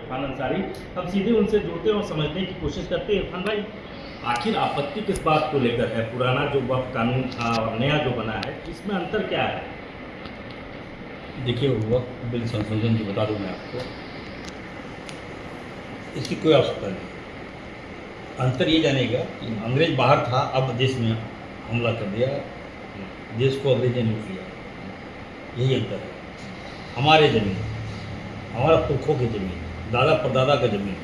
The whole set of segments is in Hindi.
इरफान अंसारी। हम सीधे उनसे जुड़ते और समझने की कोशिश करते हैं। इरफान भाई, आखिर आपत्ति किस बात को लेकर है? पुराना जो वक्फ कानून था और नया जो बना है, इसमें अंतर क्या है? देखिए, वक्फ बिल संशोधन जो बता दूँ मैं आपको, इसकी कोई आवश्यकता नहीं। अंतर ये जानेगा कि अंग्रेज बाहर था, अब देश में हमला कर दिया, देश को अंग्रेजों ने लूट लिया। यही अंतर है। हमारे ज़मीन, हमारा पुरखों की ज़मीन, दादा परदादा का ज़मीन,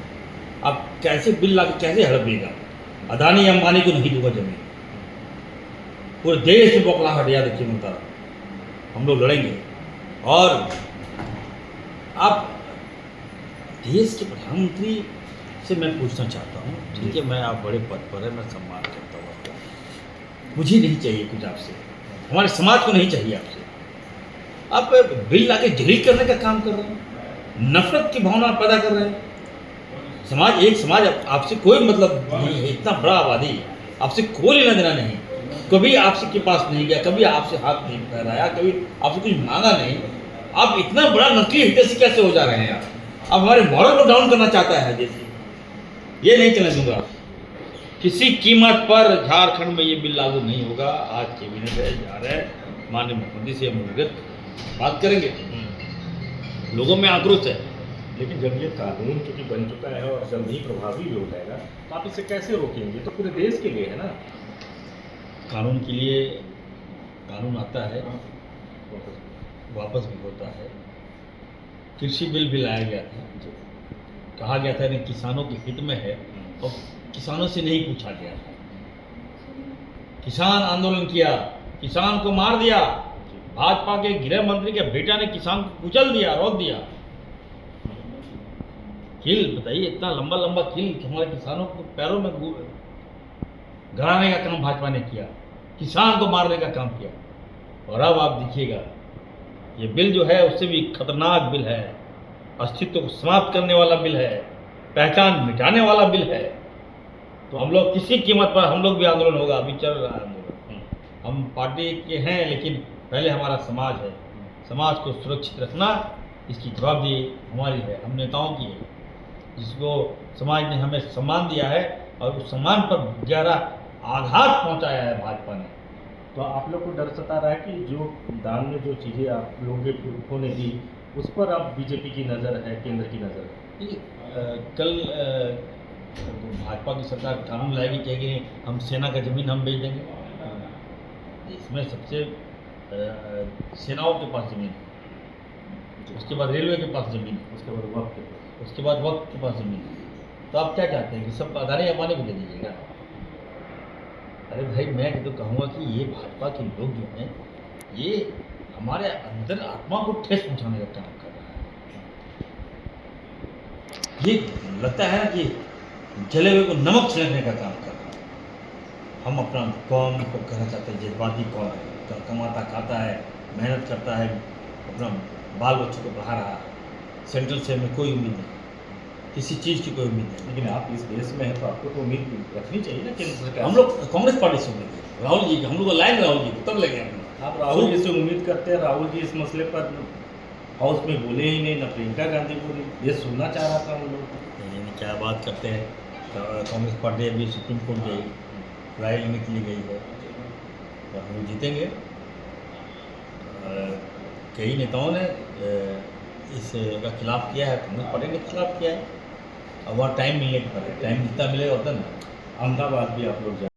अब कैसे बिल ला के कैसे हड़पेगा? अदानी अंबानी को नहीं दूंगा ज़मीन। पूरे देश में बौखलाहट याद रखिए, मैं बता रहा हूँ। हम लोग लड़ेंगे। और अब देश के प्रधानमंत्री से मैं पूछना चाहता हूँ, ठीक है, मैं आप बड़े पद पर है, मैं सम्मान करता हूँ आपका, मुझे नहीं चाहिए कुछ आपसे, हमारे समाज को नहीं चाहिए आपसे। आप बिल लाके जलील करने का काम कर रहे हैं, नफरत की भावना पैदा कर रहे हैं। एक समाज आपसे कोई मतलब नहीं है, इतना बड़ा आबादी, आपसे कोई लेना देना नहीं, कभी आपसे के पास नहीं गया, कभी आपसे हाथ नहीं फहराया, कभी आपसे कुछ मांगा नहीं। आप इतना बड़ा नकली हितैषी कैसे हो जा रहे हैं? आप हमारे मॉरल को डाउन करना चाहता है। जैसे ये नहीं चलने दूंगा किसी कीमत पर। झारखंड में ये बिल लागू नहीं होगा। आज कैबिनेट है, जा रहा है, माननीय मुख्यमंत्री से हम विगत बात करेंगे। लोगों में आक्रोश है, लेकिन जब ये कानून चूंकि बन चुका है और जल्द ही प्रभावी भी हो जाएगा, तो आप इसे कैसे रोकेंगे? तो पूरे देश के लिए है ना। कानून के लिए कानून आता है, वापस भी होता है। कृषि बिल भी लाया गया था, कहा गया था कि किसानों के हित में है, और किसानों से नहीं पूछा गया था। किसान आंदोलन किया, किसान को मार दिया। भाजपा के गृह मंत्री के बेटा ने किसान को कुचल दिया, रोक दिया। किल बताइए, इतना लंबा लंबा किल हमारे किसानों को पैरों में गड़ाने का काम भाजपा ने किया, किसान को मारने का काम किया। और अब आप देखिएगा, ये बिल जो है उससे भी खतरनाक बिल है, अस्तित्व को समाप्त करने वाला बिल है, पहचान मिटाने वाला बिल है। तो हम लोग किसी कीमत पर, हम लोग भी आंदोलन होगा, अभी चल रहा है आंदोलन। हम पार्टी के हैं, लेकिन पहले हमारा समाज है। समाज को सुरक्षित रखना, इसकी जवाबदेही हमारी है, हम नेताओं की है, जिसको समाज ने हमें सम्मान दिया है, और उस सम्मान पर गहरा आघात पहुंचाया है भाजपा ने। तो आप लोग को डर सता रहा है कि जो दान में जो चीज़ें आप लोगों के पुरखों ने दी, उस पर अब बीजेपी की नज़र है, केंद्र की नज़र है? कल भाजपा की सरकार कानून लाएगी, कहेगी हम सेना का ज़मीन हम बेच देंगे। इसमें सबसे सेनाओं के पास ज़मीन है, उसके बाद रेलवे के पास ज़मीन है, उसके बाद वक्त के पास, उसके बाद वक्त के पास ज़मीन है। तो आप क्या चाहते हैं कि सब अदानी अंबानी को दे दीजिएगा? अरे भाई, मैं तो कहूँगा कि ये भाजपा के लोग जो हैं, ये हमारे अंदर आत्मा को ठेस पहुँचाने का काम कर रहा है। ये लगता है ना कि जले हुए को नमक छिड़कने का काम कर रहा है। हम अपना कौम को कहना चाहते हैं जज्बाती कौम है, कमाता खाता है, मेहनत करता है, अपना बाल बच्चों को पढ़ा रहा है। सेंट्रल से हमें कोई उम्मीद नहीं, किसी चीज़ की कोई उम्मीद नहीं। लेकिन आप इस देश में हैं तो आपको तो उम्मीद रखनी चाहिए ना केंद्र सरकार। हम लोग कांग्रेस पार्टी से उम्मीद है, राहुल जी, हम लोग को लाइन राहुल जी तब लगे हम लोग। आप राहुल जी से उम्मीद करते हैं। राहुल जी इस मसले पर हाउस में बोले ही नहीं, न प्रियंका गांधी बोली। ये सुनना चाह रहा था हम लोग। नहीं, क्या बात करते हैं। कांग्रेस पार्टी अभी सुप्रीम कोर्ट गई, राय लेने के लिए गई है, तो हम लोग जीतेंगे। कई नेताओं ने इसका खिलाफ किया है, कांग्रेस पार्टी ने खिलाफ किया है। अब वहाँ टाइम मिलने पर, टाइम जितना मिलेगा उतना। अहमदाबाद भी आप लोग